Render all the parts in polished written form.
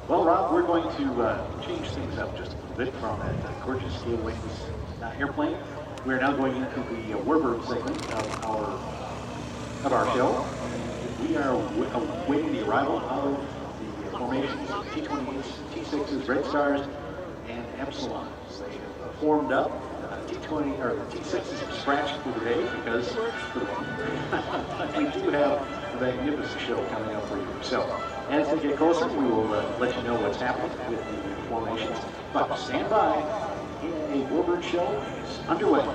Well, Rob, we're going to change things up just a little bit from that gorgeous EAA airplane. We're now going into the Warbird segment of our show. We are awaiting the arrival of the formations of T-20s, T-6s, Red Stars, and Epsilons. They have formed up. T-20 or the T-6s have scratched for the day because we do have a magnificent show coming up for you. So as they get closer, we will let you know what's happening with the formations. But stand by. EAA Warbird show is underway.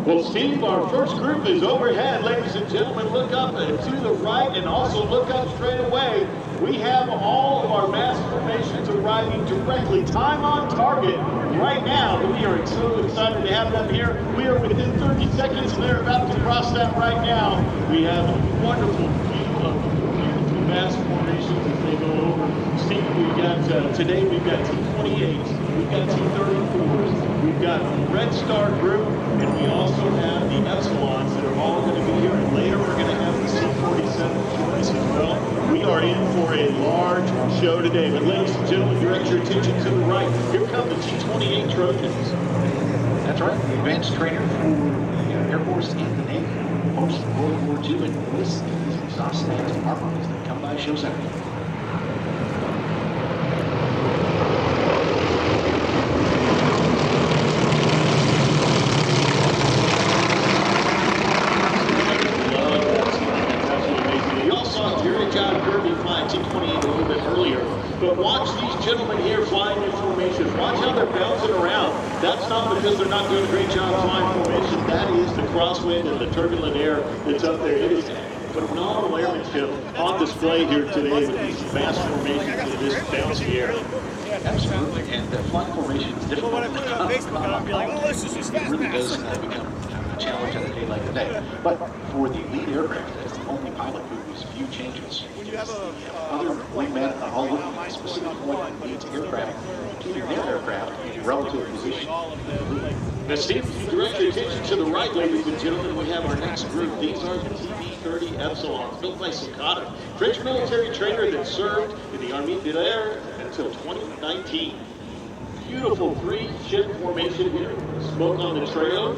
Well, Steve, our first group is overhead. Ladies and gentlemen, look up and to the right and also look up straight away. We have all of our mass formations arriving directly, time on target right now. We are so excited to have them here. We are within 30 seconds and they're about to cross that right now. We have a wonderful view of beautiful mass formations as they go over. Steve, we've got, today we've got T-28s, we've got T-34s, we've got a Red Star group, and we also have the Epsilons that are all going to be here. And later we're going to have the C-47 choice as well. We are in for a large show today. But ladies and gentlemen, direct your attention to the right. Here come the T-28 Trojans. That's right, the advanced trainer for the Air Force and the Navy, post World War II, and this is the exhaust stands department as they come by show center. But watch these gentlemen here flying in formation. Watch how they're bouncing around. That's not because they're not doing a great job flying formation. That is the crosswind and the turbulent air that's up there. It is phenomenal airmanship on display here today with these fast formations in this bouncy air. Absolutely, and the flying formation is difficult. What I put it on Facebook, and I'll be like, oh, this is just fast. It really does become a challenge on a day like today. But for the lead aircraft, that's the only pilot who has few changes. When you have Other wingmen are all looking at specific point leads aircraft, keeping their aircraft in relative position. Now, Steve, if you direct your attention to the right, ladies and gentlemen, we have our next group. These are the TB-30 Epsilons, built by Socata, French military trainer that served in the Armée de l'Air until 2019. Beautiful three-ship formation here. Smoke on the trail.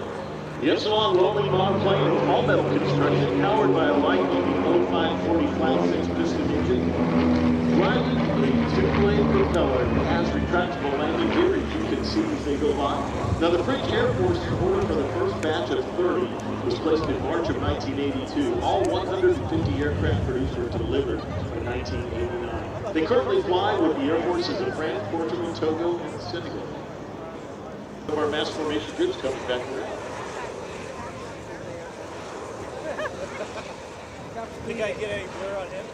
The Epsilon rolling monoplane is all metal construction, powered by a light-duty 0540 flat 6 piston engine. Driving a two-blade propeller that has retractable landing gear, as you can see as they go by. Now, the French Air Force's order for the first batch of 30 was placed in March of 1982. All 150 aircraft produced were delivered in 1989. They currently fly with the Air Forces of France, Portugal, Togo, and Senegal. One of our mass formation groups coming back around. Think I get any blur on him?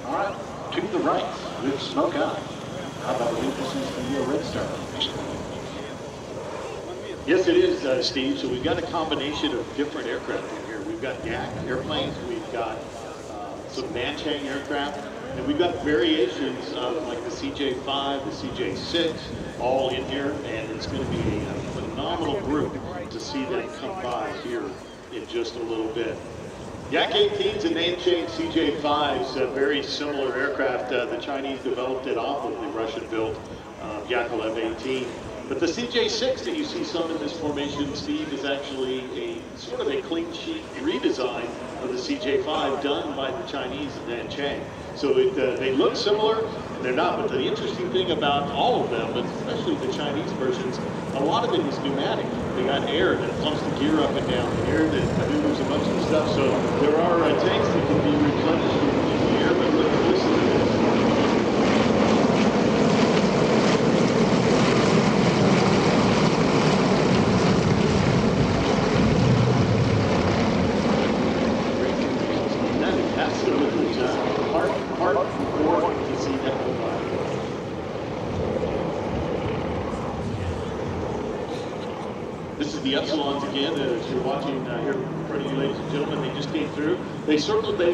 All right, to the right with smoke on. How about the this is the Red Star? Yes, it is, Steve. So we've got a combination of different aircraft in here. We've got Yak airplanes, we've got some Nanchang aircraft, and we've got variations of like the CJ5, the CJ6, all in here, and it's going to be a phenomenal group to see them come by here in just a little bit. Yak 18s and Nanchang CJ5s, very similar aircraft. The Chinese developed it off of the Russian-built Yakovlev 18. But the CJ6 that you see some in this formation, Steve, is actually a sort of a clean sheet redesign of the CJ5 done by the Chinese at Nanchang. So they look similar, and they're not. But the interesting thing about all of them, but especially the Chinese versions, a lot of it is pneumatic. They got air that pumps the gear up and down, air that maneuvers a bunch of stuff. So there are tanks that can be replenished in the air, but listen to this. This is the Epsilons again, as you're watching here in front of you, ladies and gentlemen. They just came through. They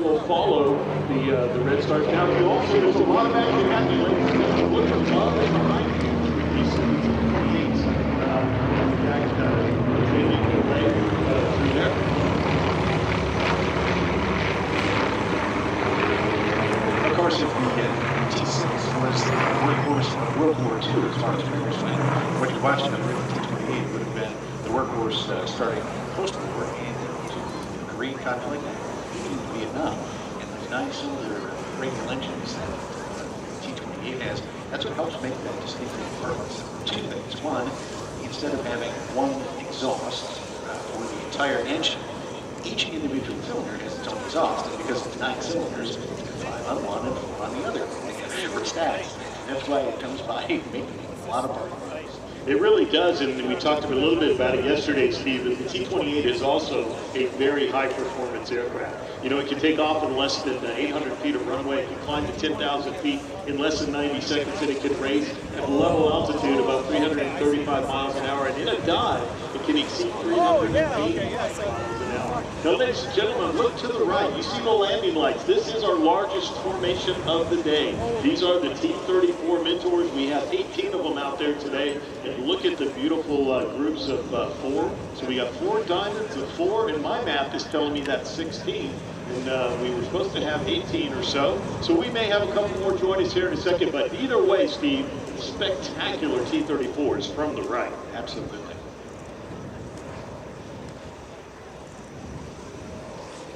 will follow the Red Stars down. You also, there's a lot of action happening, ladies and gentlemen. Look at the lot behind you. These 28s, they make their way through there. Of course, if the T-6 was the workhorse of World War II, as far as trainers went, what you're watching on the T-28 would have been the workhorse starting post-war and into the Korean conflict and even Vietnam. And the 9-cylinder radial engines that the T-28 has, that's what helps make that distinctive performance. Two things. One, instead of having one exhaust for the entire engine, each individual cylinder has its own exhaust. And because it's 9 cylinders, 5 on one and 4 on the other. We're static. That's why it comes by making a lot of performance. It really does, and we talked a little bit about it yesterday, Steve, that the T-28 is also a very high-performance aircraft. You know, it can take off in less than 800 feet of runway. It can climb to 10,000 feet in less than 90 seconds, and it can raise at level altitude about 335 miles an hour. And in a dive, it can exceed 380 miles an hour. Now, ladies and gentlemen, look to the right. You see the landing lights. This is our largest formation of the day. These are the T-34 Mentors. We have 18 of them out there today. And look at the beautiful groups of 4. So we got 4 diamonds and 4, and my math is telling me that's 16. And we were supposed to have 18 or so. So we may have a couple more join us here in a second. But either way, Steve, spectacular T-34s from the right. Absolutely.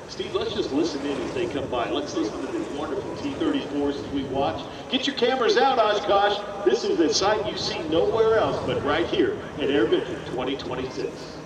Steve, let's just listen in as they come by. Let's listen to these wonderful T-34s as we watch. Get your cameras out, Oshkosh. This is a sight you see nowhere else but right here at AirVenture 2026.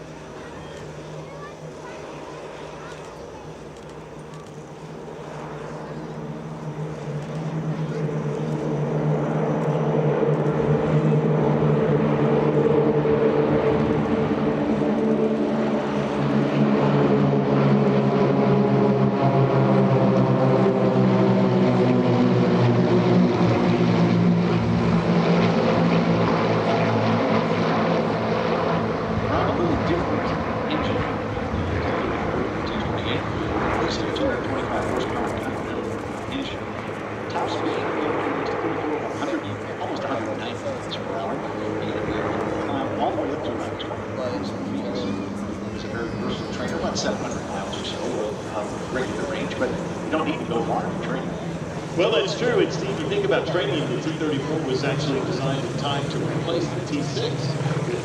Well, that's true. And Steve, you think about training, the T-34 was actually designed in time to replace the T-6.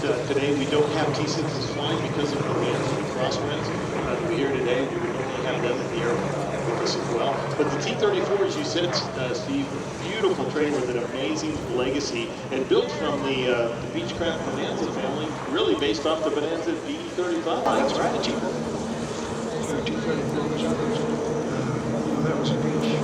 But today we don't have T-6s flying because of the crosswinds. We're here today. We would normally have them in the air with us as well. But the T-34, as you said, Steve, beautiful trainer with an amazing legacy and built from the Beechcraft Bonanza family, really based off the Bonanza BE-35. That's right. That was a beach.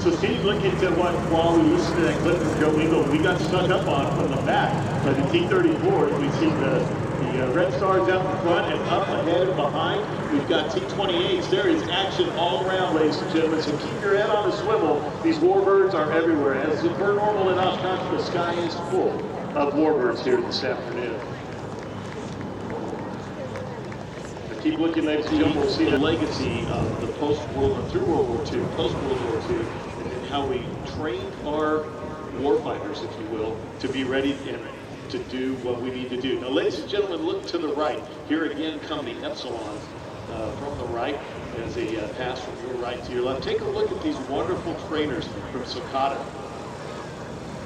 So Steve, look at what, while we listened to that clip from Joe Wingo, we got stuck up on from the back by the T-34. We see the The Red Stars out in front and up ahead and behind. We've got T-28s. There is action all around, ladies and gentlemen, so keep your head on the swivel. These warbirds are everywhere. As per normal in Oshkosh, the sky is full of warbirds here this afternoon. But keep looking, ladies and gentlemen, we'll see the legacy of the through World War II, post-World War II, and how we trained our warfighters, if you will, to be ready and to do what we need to do. Now, ladies and gentlemen, look to the right. Here again come the Epsilons from the right as they pass from your right to your left. Take a look at these wonderful trainers from Socata.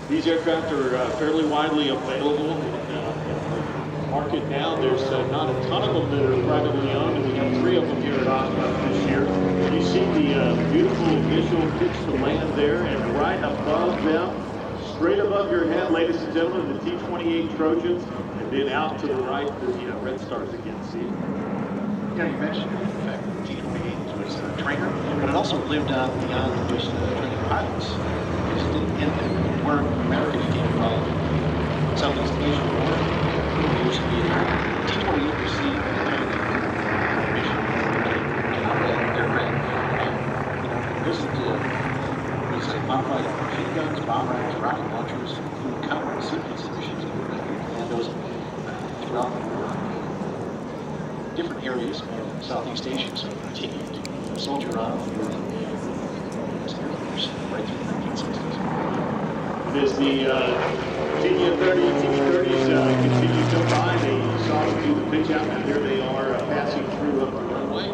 These aircraft are fairly widely available in the market now. There's not a ton of them that are privately owned, and we have 3 of them here at Oshkosh this year. You see the beautiful initial pitch to land there, and right above them, straight above your head, ladies and gentlemen, the T-28 Trojans, and then out to the right, the Red Stars again. See? Yeah, you mentioned, in fact, T-28 was a trainer, but it also lived on the island was training pilots. It just didn't end there. Where America became involved in Southeast Asia War, years of Vietnam, T-28 received a mission aircraft. This was modified machine guns, bomb racks, rocket launchers, including counter sequence missions that were made commandos throughout the world. Different areas of Southeast Asia, so continued to soldier on for the U.S. Air Force right through the 1960s. As the TV-30s continue to by, they saw them do the pitch out, and here they are passing through up the runway.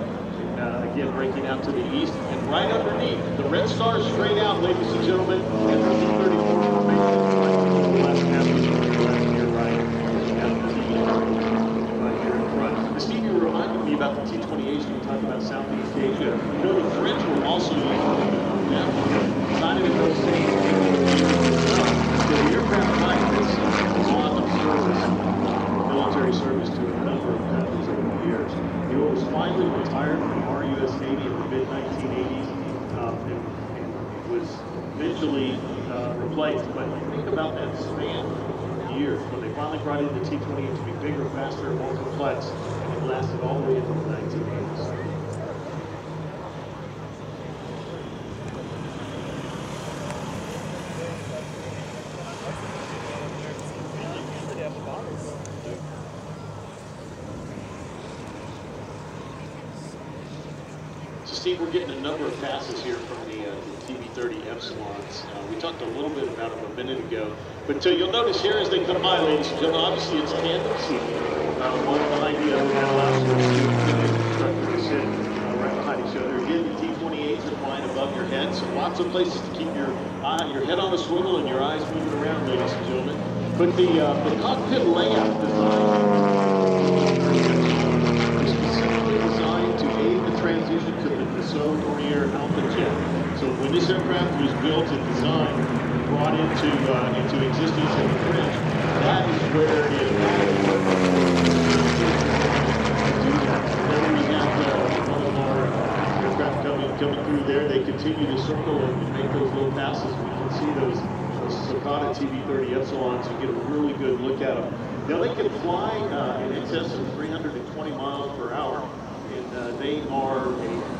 Again, breaking out to the east, and right underneath, the Red Stars straight out, ladies and gentlemen, and the T-34 formation right to the left, half to your left, to your right, and the right here in front. Steve, you were reminding me about the T-28s when we talked about Southeast Asia. You know, the French were also using them, not even those same so the aircraft like this is on service, military service to a number of countries over the years. It was finally retired from our U.S. Navy in the mid-1980s and was eventually replaced. But think about that span of years when they finally brought in the T-28 to be bigger, faster, more complex, and it lasted all the way until the 1980s. Steve, we're getting a number of passes here from the TV-30 Epsilons. We talked a little bit about them a minute ago, but you'll notice here as they come by, ladies and gentlemen, obviously it's tandem seating. One behind the other, that allows for the instructor to sit right behind each other. Again, the T-28s are flying above your head, so lots of places to keep your head on a swivel and your eyes moving around, ladies and gentlemen. But the cockpit layout design is specifically designed to aid the transition to the Dassault Dornier Alpha jet. So when this aircraft was built and designed, brought into existence in the French, that is where it Then we have one of our aircraft coming through there. They continue to circle and make those little passes. We can see those Socata TV-30 Epsilons. You get a really good look at them. Now they can fly in excess of 320 miles per hour. And they are a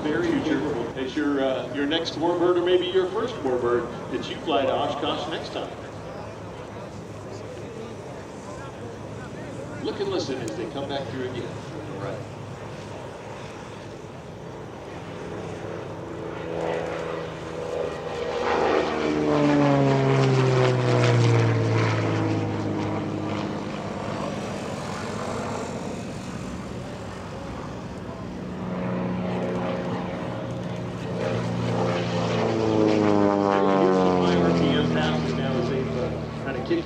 very future as your next warbird, or maybe your first warbird that you fly to Oshkosh next time. Look and listen as they come back through again. Right.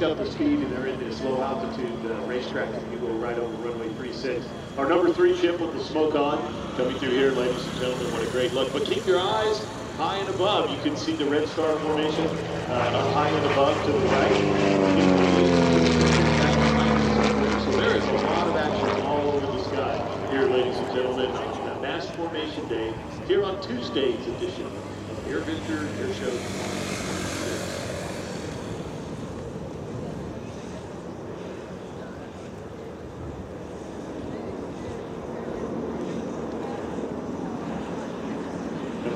Up the speed, and they're in this low altitude racetrack, and you go right over runway 36. Our number 3 ship with the smoke on coming through here, ladies and gentlemen. What a great look! But keep your eyes high and above. You can see the Red Star formation high and above to the right. So there is a lot of action all over the sky here, ladies and gentlemen, on Mass Formation Day here on Tuesday's edition of AirVenture Airshow.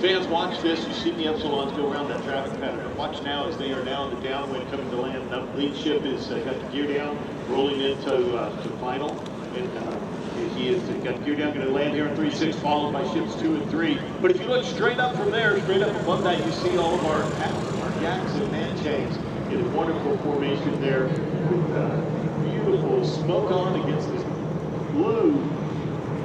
fans, watch this. You see the Epsilons go around that traffic pattern. Watch now as they are now in the downwind coming to land. The lead ship is got the gear down, rolling into to final. And he has got gear down, going to land here on 3-6, followed by ships 2 and 3. But if you look straight up from there, straight up above that, you see all of our Yaks and Nanchangs in a wonderful formation there with beautiful smoke on against this blue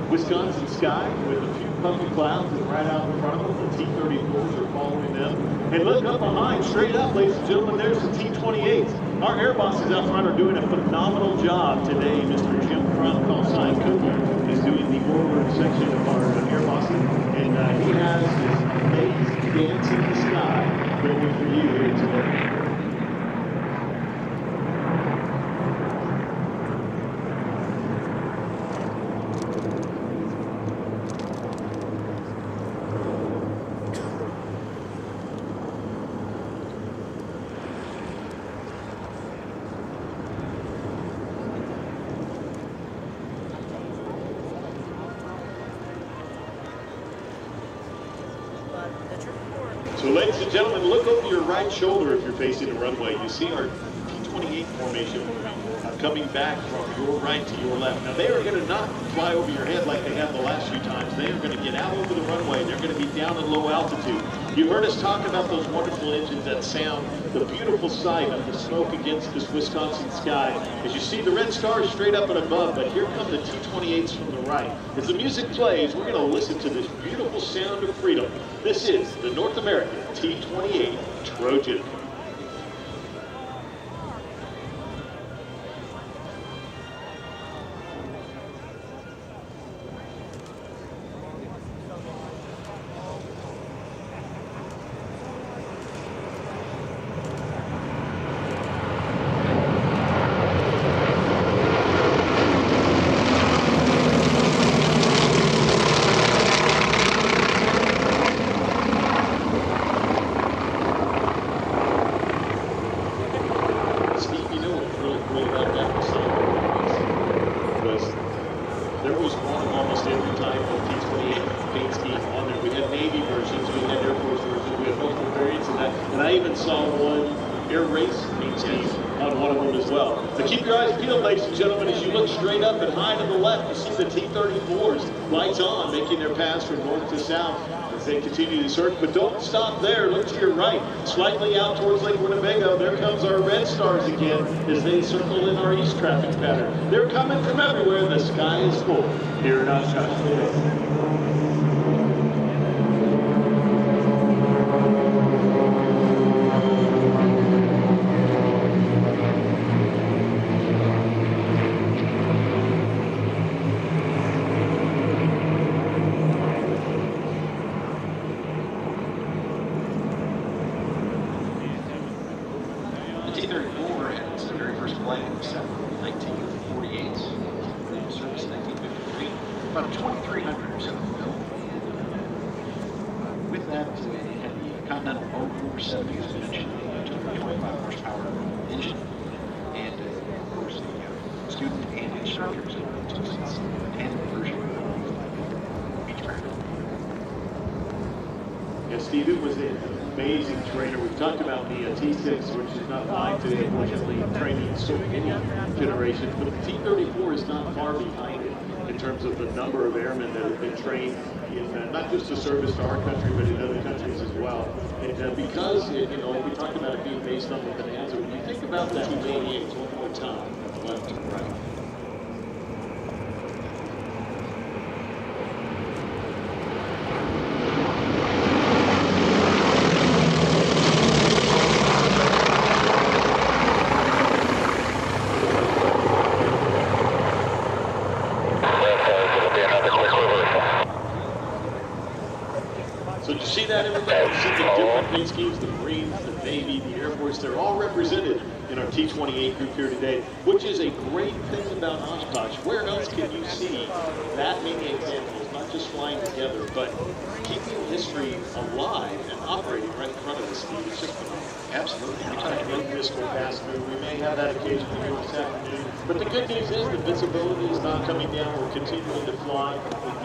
Wisconsin sky with a few puffy clouds and right out in front of them. The T-34s are following them. And look up behind, straight up, ladies and gentlemen, there's the T-28s. Our air bosses out front are doing a phenomenal job today. Mr. Jim Crump, call sign Cooper, is doing the warbird section of our air bosses. And he has this amazing dance in the sky going for you here today. So ladies and gentlemen, look over your right shoulder if you're facing the runway. You see our T-28 formation coming back from your right to your left. Now they are going to not fly over your head like they have the last few times. They are going to get out over the runway. They're going to be down at low altitude. You heard us talk about those wonderful engines that sound, the beautiful sight of the smoke against this Wisconsin sky. As you see the red stars straight up and above, but here come the T-28s from the right. As the music plays, we're going to listen to this beautiful sound of freedom. This is the North American T-28 Trojan. Ladies and gentlemen, as you look straight up and high to the left, you see the T-34s, lights on, making their pass from north to south as they continue to circle. But don't stop there. Look to your right, slightly out towards Lake Winnebago. There comes our red stars again as they circle in our east traffic pattern. They're coming from everywhere. The sky is full here in Oshkosh today. T-34 had its very first flight in 1948, service in 1953, about 2,300 or so built. With that, it had the Continental Boat 470, as mentioned, 225 horsepower engine, and of course the student and instructors took its tandem version of Beechcraft. Yeah, Steve, it was an amazing trainer. We've talked about the T-6, which is not flying today, unfortunately, training so many generations, but the T-34 is not far behind it in terms of the number of airmen that have been trained in not just the service to our country, but in other countries as well. And because, we talked about it being based on the Bonanza, when you think about the T-28s one more time, left to right. So you see that, everybody? You see the different paint schemes, the Marines, the Navy, the Air Force, they're all represented in our T-28 group here today, which is a great thing about Oshkosh. Where else can you see that many examples, not just flying together, but keeping history alive and operating right in front of us, Steve, it's just phenomenal. Absolutely. We talked about this will pass through. We may have that occasionally here this afternoon. But the good news is the visibility is not coming down. We're continuing to fly in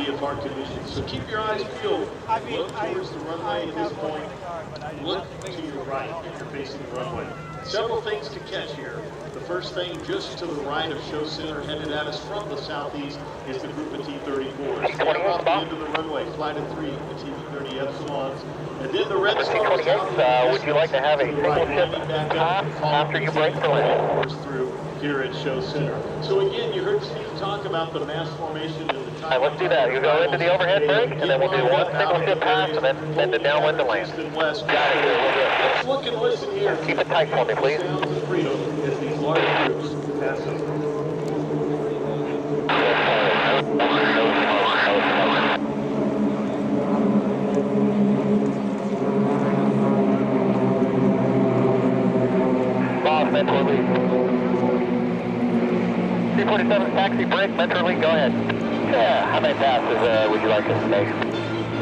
VFR conditions. So keep your eyes peeled. Look towards the runway at this point. Look to your right if you're facing the runway. Several things to catch here. The first thing just to the right of Show Center headed at us from the southeast is the group of T-34s. They're off the end of the runway, flight of 3, the T-30 Epsilons. And then the Red Stars would you like to have a single ship after you break the line? Through here at Show Center. So again, you heard Steve talk about the mass formation and the time. All right, let's do that. You go into the overhead break, and then we'll do one single ship pass, and then send it downwind to land. East and west. Got it, we'll do it. Let's look and listen here. Keep it tight for me, please. Sounds of freedom as these large groups pass over. Boss, mentor lead. C-47 taxi break, mentor lead, go ahead. Yeah, how many passes would you like us to make?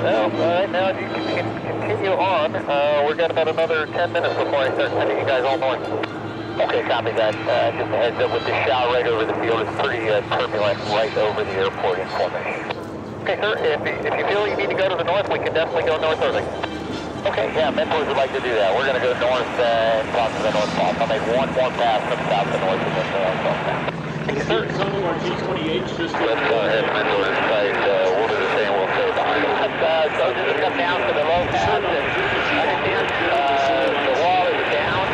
Well, all right, now you can continue on. We've got about another 10 minutes before I start sending you guys all north. Okay, copy that. Just a heads up with the shower right over the field. It's pretty turbulent right over the airport in formation. Okay, sir, if you feel you need to go to the north, we can definitely go northerly. Okay, yeah, mentors would like to do that. We're going to go north and talk to the north south. I'll make one more pass from south to north and then north south. Thank you, sir. Some of our T-28s just Let's go ahead, mentors. We'll do the same. We'll stay behind them. So just come down to the low pass and understand the wall is down.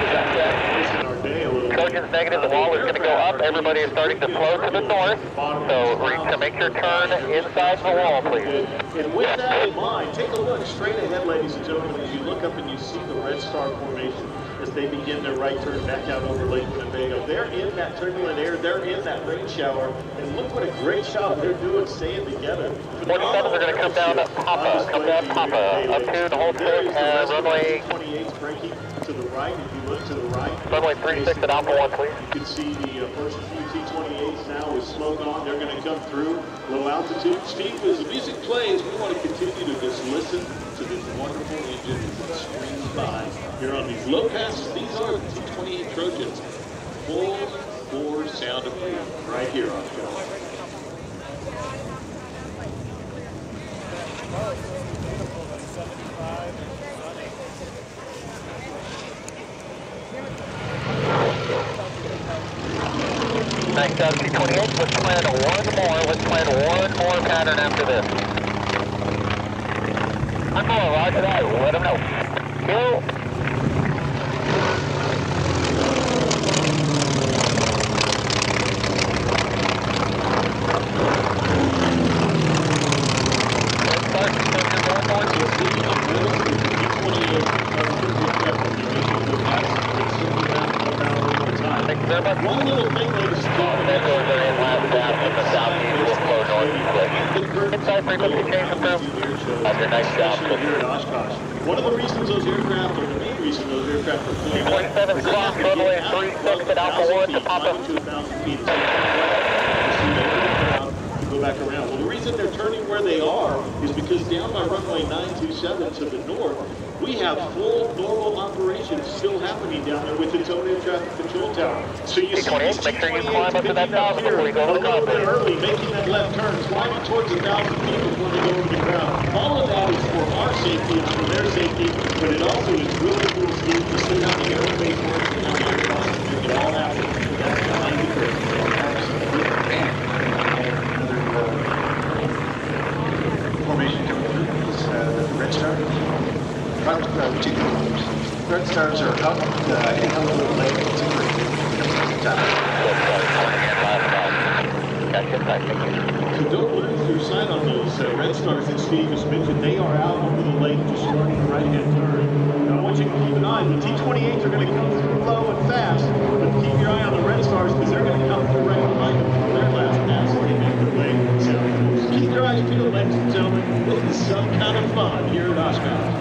Trojans negative, the wall is going to go up. Everybody is starting to flow to the north. So reach to make your turn inside the wall, please. And with that in mind, take a look straight ahead, ladies and gentlemen, as you look up and you see the Red Star formation as they begin their right turn back out over Lake Winnebago. They're in that turbulent air, they're in that rain shower, and look what a great job they're doing staying together. 47s are going to come down Papa, up to the whole stick, runway 28's breaking to the right. If you look to the right, runway 36 at Alpha 1, please. you can see the first few T-28s now with smoke on. They're going to come through low altitude. Steve, as the music plays, we want to continue to just listen to this wonderful engine as it streams by here on these low passes. These are the T-28 Trojans. Full bore sound of freedom right here on Oshkosh. Thanks, T-28. Let's plan one more. Let's plan one more pattern after this. I'm more, roger that. Let them know. Kill. One little thing, ladies and gentlemen, Mentors are in last down in the southeast. Will flow northeast. Inside frequency change approved. Under nice job. here at Oshkosh. One of the reasons those aircraft, or the main reason those aircraft are flying, 27 cross runway 36 at Alpha 1 to Papa. to 1,000 feet. Go back around. Well, the reason they're turning where they are is because down by runway 927 to the north, we have full normal operations still happening down there with its own air traffic control tower. So you see T-28, make sure you climb up to that 1,000 before you go to the a little bit cockpit. early, making that left turn, climbing towards 1,000 feet before they go over the ground. All of that is for our safety and for their safety, but it also is really cool to see how the aerospace works and how the aircraft make it all happen. That's behind the curve. Formation coming through is the Red Star. Two Red Stars are up in a little late. It's a great So don't lose your sight on those Red Stars that Steve just mentioned. They are out over the lake just starting a right-hand turn. Now I want you to keep an eye. The T-28s are going to come through low and fast, but keep your eye on the Red Stars because they're going to come through right behind them for their last pass. They make their way. So keep your eyes peeled, ladies and gentlemen. This is some kind of fun here at Oshkosh.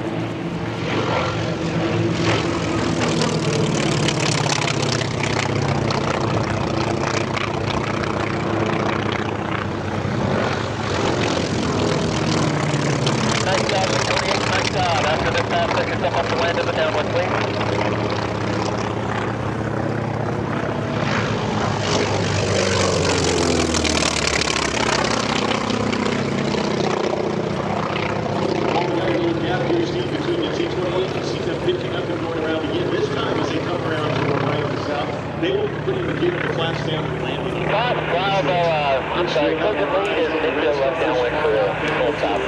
they will begin with the flash down and landing. I'm sorry, Trojan lead is Nico left downwind for the full stop.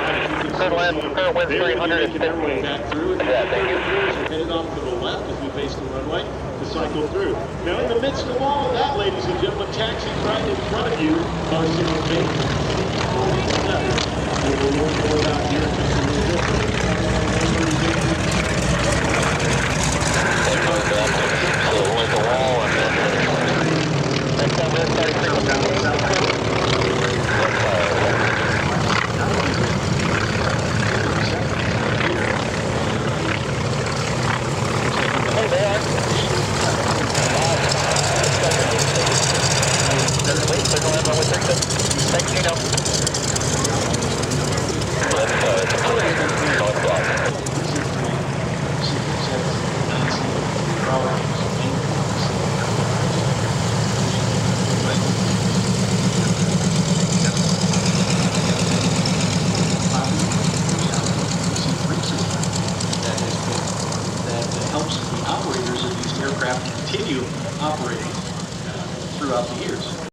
Current wind 350. Back through, Yeah, thank you. We're headed off to the left as we face the runway to cycle through. Now, in the midst of all of that, ladies and gentlemen, taxiing right in front of you are some helps the operators of these aircraft continue operating throughout the years.